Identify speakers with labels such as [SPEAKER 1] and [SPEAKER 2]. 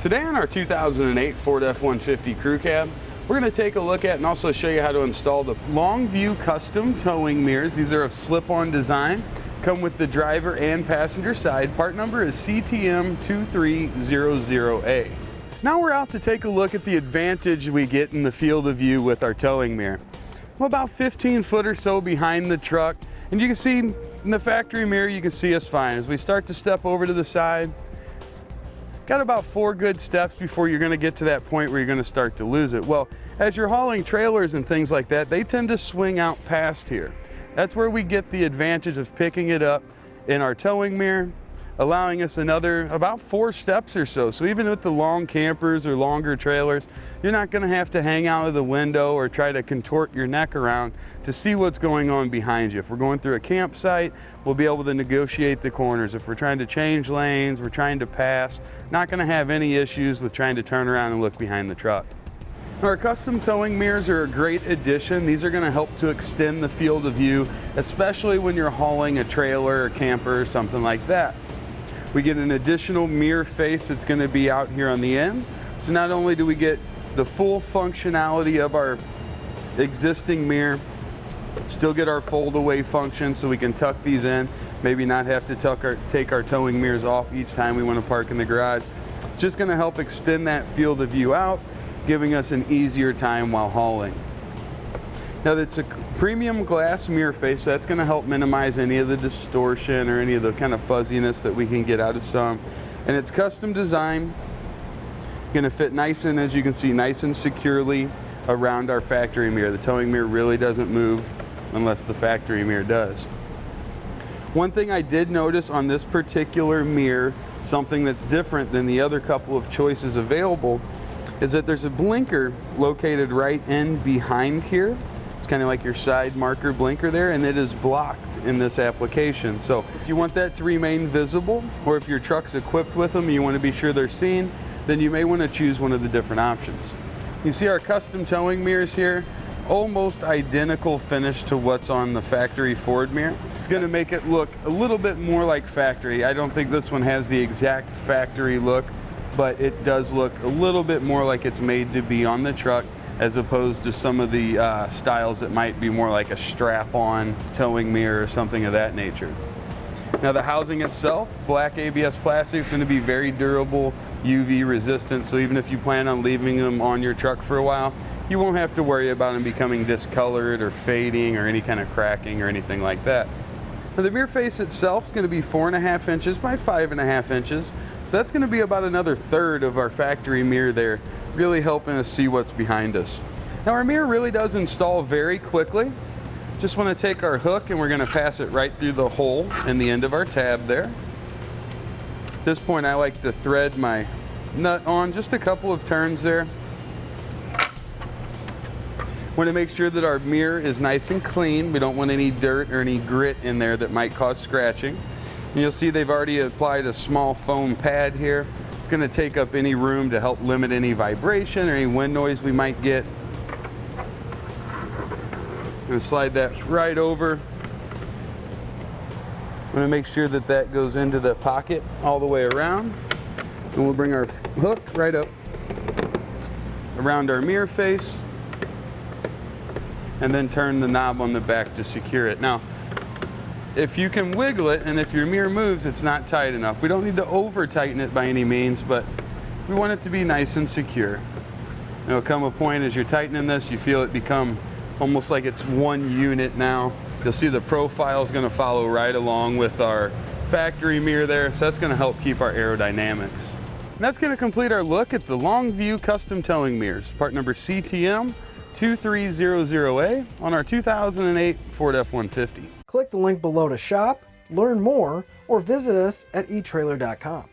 [SPEAKER 1] Today on our 2008 Ford F-150 Crew Cab, we're going to take a look at and also show you how to install the LongView Custom Towing Mirrors. These are of slip-on design, come with the driver and passenger side. Part number is CTM2300A. Now we're out to take a look at the advantage we get in the field of view with our towing mirror. Well, about 15 foot or so behind the truck, and you can see in the factory mirror, you can see us fine. As we start to step over to the side, got about 4 good steps before you're going to get to that point where you're going to start to lose it. Well, as you're hauling trailers and things like that, they tend to swing out past here. That's where we get the advantage of picking it up in our towing mirror, allowing us another about 4 steps or so. So even with the long campers or longer trailers, you're not going to have to hang out of the window or try to contort your neck around to see what's going on behind you. If we're going through a campsite, we'll be able to negotiate the corners. If we're trying to change lanes, we're trying to pass, not going to have any issues with trying to turn around and look behind the truck. Our custom towing mirrors are a great addition. These are going to help to extend the field of view, especially when you're hauling a trailer or camper or something like that. We get an additional mirror face that's going to be out here on the end. So not only do we get the full functionality of our existing mirror, still get our fold away function so we can tuck these in, maybe not have to take our towing mirrors off each time we want to park in the garage. Just going to help extend that field of view out, giving us an easier time while hauling. Now that's a premium glass mirror face, so that's going to help minimize any of the distortion or any of the kind of fuzziness that we can get out of some. And it's custom designed, going to fit nice and, as you can see, nice and securely around our factory mirror. The towing mirror really doesn't move unless the factory mirror does. One thing I did notice on this particular mirror, something that's different than the other couple of choices available, is that there's a blinker located right in behind here. It's kind of like your side marker blinker there, and it is blocked in this application. So if you want that to remain visible, or if your truck's equipped with them and you want to be sure they're seen, then you may want to choose one of the different options. You see our custom towing mirrors here, almost identical finish to what's on the factory Ford mirror. It's going to make it look a little bit more like factory. I don't think this one has the exact factory look, but it does look a little bit more like it's made to be on the truck, as opposed to some of the styles that might be more like a strap-on towing mirror or something of that nature. Now the housing itself, black ABS plastic, is going to be very durable, UV resistant, so even if you plan on leaving them on your truck for a while, you won't have to worry about them becoming discolored or fading or any kind of cracking or anything like that. Now the mirror face itself is going to be 4.5 inches by 5.5 inches, so that's going to be about another third of our factory mirror there, really helping us see what's behind us. Now our mirror really does install very quickly. Just want to take our hook and we're going to pass it right through the hole in the end of our tab there. At this point I like to thread my nut on just a couple of turns there. Want to make sure that our mirror is nice and clean. We don't want any dirt or any grit in there that might cause scratching. And you'll see they've already applied a small foam pad here. It's going to take up any room to help limit any vibration or any wind noise we might get. I'm going to slide that right over. I'm going to make sure that that goes into the pocket all the way around. And we'll bring our hook right up around our mirror face and then turn the knob on the back to secure it. Now, if you can wiggle it and if your mirror moves, it's not tight enough. We don't need to over tighten it by any means, but we want it to be nice and secure. There'll come a point as you're tightening this, you feel it become almost like it's one unit now. You'll see the profile is going to follow right along with our factory mirror there, so that's going to help keep our aerodynamics. And that's going to complete our look at the LongView Custom Towing Mirrors, part number CTM2300A on our 2008 Ford F-150.
[SPEAKER 2] Click the link below to shop, learn more, or visit us at etrailer.com.